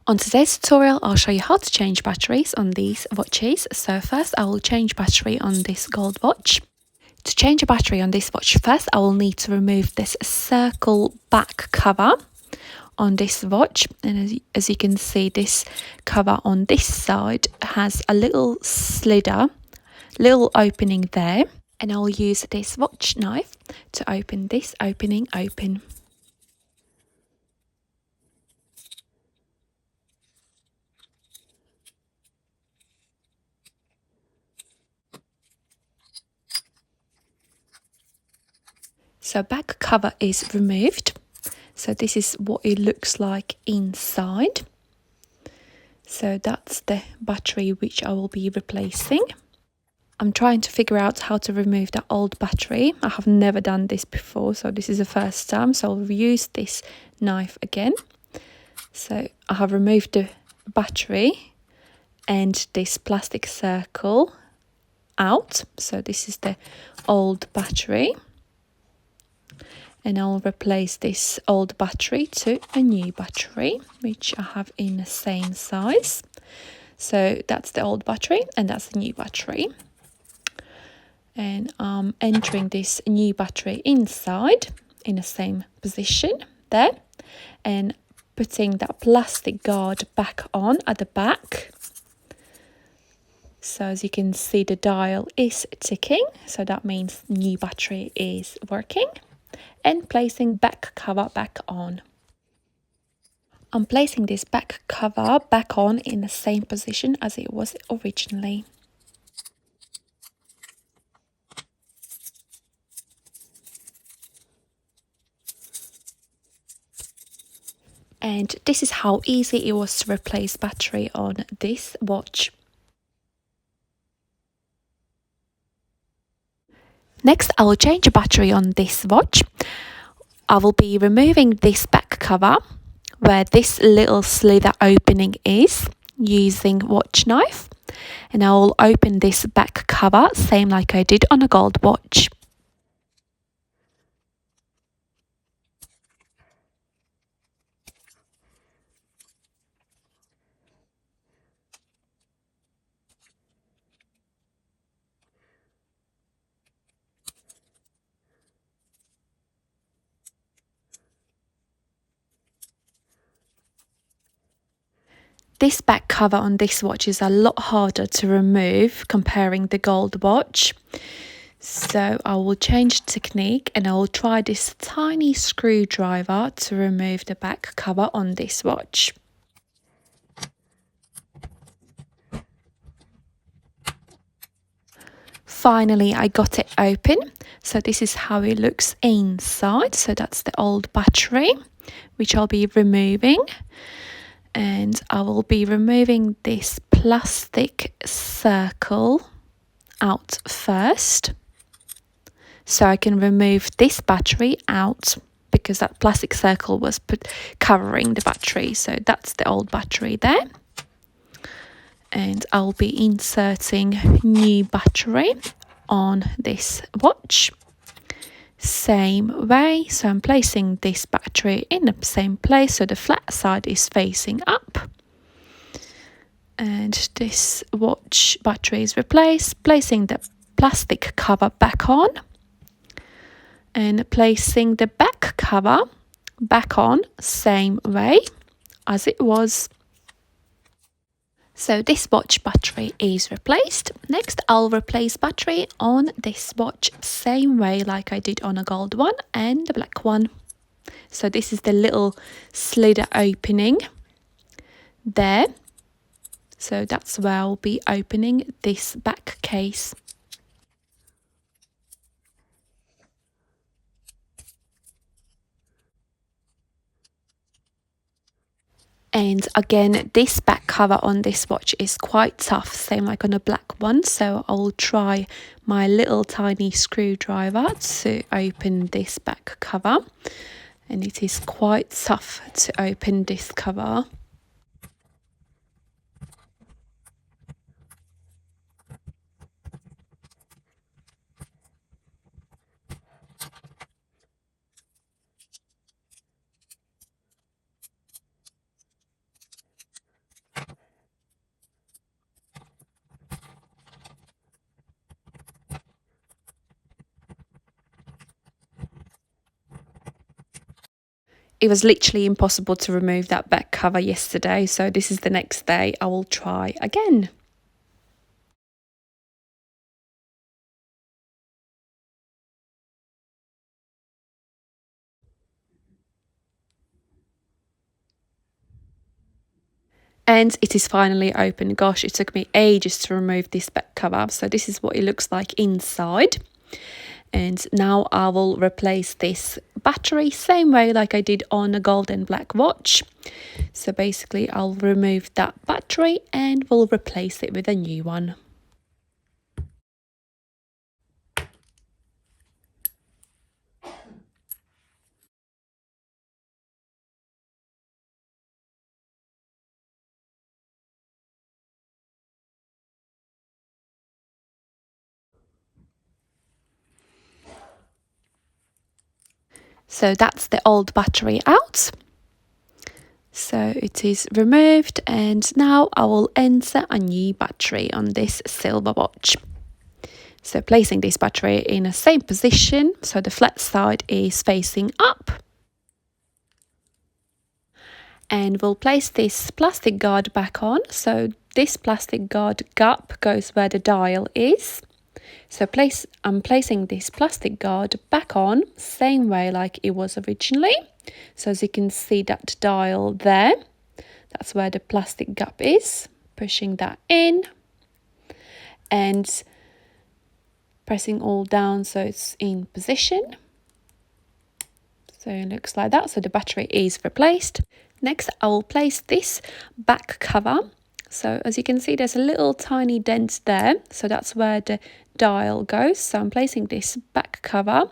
On today's tutorial, I'll show you how to change batteries on these watches. So first I will change battery on this gold watch. To change a battery on this watch, first I will need to remove this circle back cover on this watch. And as you can see, this cover on this side has a little slither, little opening there. And I'll use this watch knife to open this opening open. So back cover is removed. So this is what it looks like inside. So that's the battery which I will be replacing. I'm trying to figure out how to remove that old battery. I have never done this before, so this is the first time. So I'll use this knife again. So I have removed the battery and this plastic circle out. So this is the old battery. And I'll replace this old battery to a new battery, which I have in the same size. So that's the old battery and that's the new battery. And I'm entering this new battery inside in the same position there. And putting that plastic guard back on at the back. So as you can see, the dial is ticking. So that means new battery is working. And placing back cover back on. I'm placing this back cover back on in the same position as it was originally. And this is how easy it was to replace battery on this watch. Next, I will change a battery on this watch. I will be removing this back cover where this little slither opening is using watch knife. And I will open this back cover, same like I did on a gold watch. This back cover on this watch is a lot harder to remove comparing the gold watch. So I will change technique and I will try this tiny screwdriver to remove the back cover on this watch. Finally, I got it open. So this is how it looks inside. So that's the old battery, which I'll be removing. And I will be removing this plastic circle out first. So I can remove this battery out because that plastic circle was covering the battery. So that's the old battery there. And I'll be inserting new battery on this watch. Same way, so I'm placing this battery in the same place so the flat side is facing up. And this watch battery is replaced, placing the plastic cover back on. And placing the back cover back on, same way as it was. So this watch battery is replaced. Next, I'll replace battery on this watch same way like I did on a gold one and the black one. So this is the little slither opening there. So that's where I'll be opening this back case. And again, this back cover on this watch is quite tough, same like on a black one. So I'll try my little tiny screwdriver to open this back cover. And it is quite tough to open this cover. it was literally impossible to remove that back cover yesterday, so this is the next day. I will try again. And it is finally open. Gosh, it took me ages to remove this back cover. So this is what it looks like inside. And now I will replace this battery same way like I did on a gold and black watch. So basically I'll remove that battery and we'll replace it with a new one. So that's the old battery out. So it is removed, and now I will enter a new battery on this silver watch. So placing this battery in the same position, so the flat side is facing up. And we'll place this plastic guard back on. So this plastic guard gap goes where the dial is. So I'm placing this plastic guard back on, same way like it was originally. So as you can see that dial there, that's where the plastic gap is. Pushing that in and pressing all down so it's in position. So it looks like that. So the battery is replaced. Next, I will place this back cover. So as you can see, there's a little tiny dent there. So that's where the dial goes. So I'm placing this back cover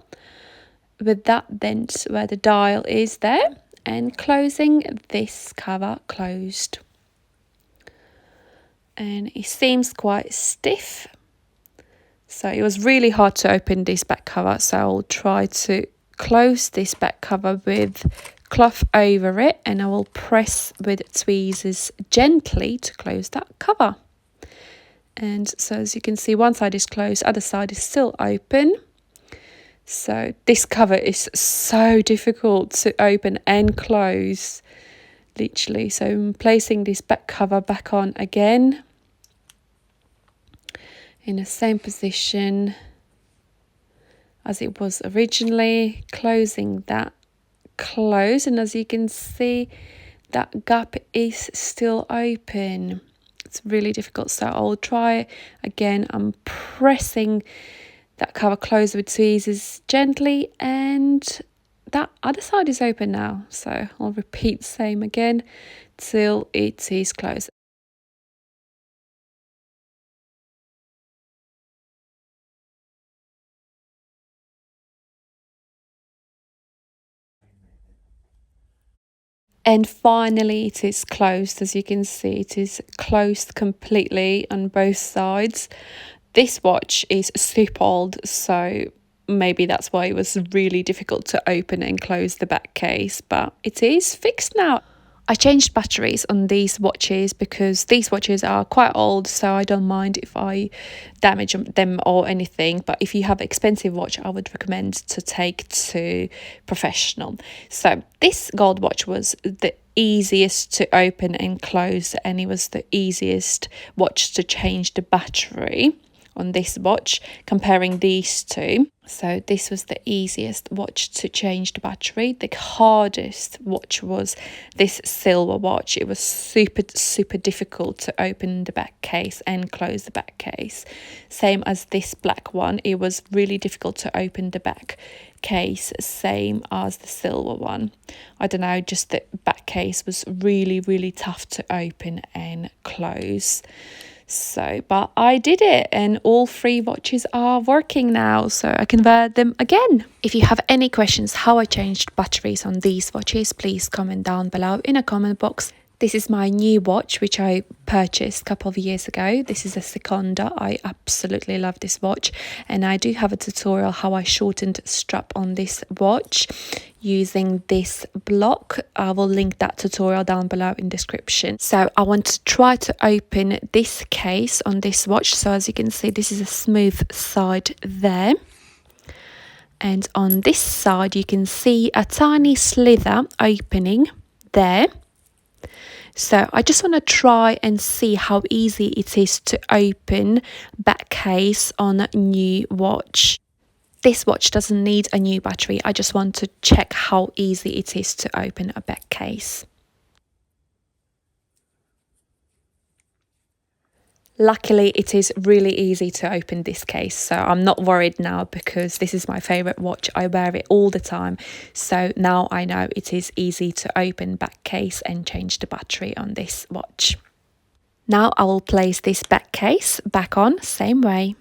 with that dent where the dial is there and closing this cover closed. And it seems quite stiff. So it was really hard to open this back cover. So I'll try to close this back cover with cloth over it, and I will press with tweezers gently to close that cover. And so as you can see, one side is closed, other side is still open. So this cover is so difficult to open and close, literally. So I'm placing this back cover back on again in the same position as it was originally, closing that close, and as you can see that gap is still open. It's really difficult, so I'll try again. I'm pressing that cover closed with tweezers gently, and that other side is open now, so I'll repeat the same again till it is closed. And finally it is closed. As you can see, it is closed completely on both sides. This watch is super old, so maybe that's why it was really difficult to open and close the back case, but it is fixed now. I changed batteries on these watches because these watches are quite old, so I don't mind if I damage them or anything. But if you have an expensive watch, I would recommend to take to professional. So this gold watch was the easiest to open and close, and it was the easiest watch to change the battery on this watch, comparing these two. So this was the easiest watch to change the battery. The hardest watch was this silver watch. It was super difficult to open the back case and close the back case. Same as this black one, it was really difficult to open the back case, same as the silver one. I don't know, just the back case was really tough to open and close. So, but I did it, and all three watches are working now, so I can wear them again. If you have any questions how I changed batteries on these watches, please comment down below in a comment box. This is my new watch, which I purchased a couple of years ago. This is a Seconda. I absolutely love this watch, and I do have a tutorial how I shortened strap on this watch using this block. I will link that tutorial down below in description. So I want to try to open this case on this watch. So as you can see, this is a smooth side there. And on this side, you can see a tiny slither opening there. So I just want to try and see how easy it is to open back case on a new watch. This watch doesn't need a new battery. I just want to check how easy it is to open a back case. Luckily, it is really easy to open this case, so I'm not worried now because this is my favourite watch. I wear it all the time, so now I know it is easy to open back case and change the battery on this watch. Now I will place this back case back on, same way.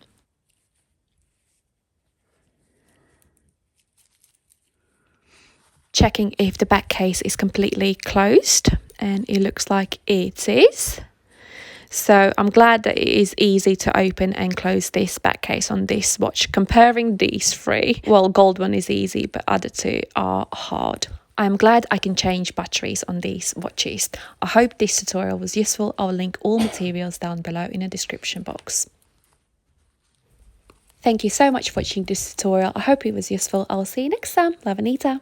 Checking if the back case is completely closed, and it looks like it is. So I'm glad that it is easy to open and close this back case on this watch. Comparing these three, well, gold one is easy, but other two are hard. I'm glad I can change batteries on these watches. I hope this tutorial was useful. I'll link all materials down below in the description box. Thank you so much for watching this tutorial. I hope it was useful. I'll see you next time. Love, Anita.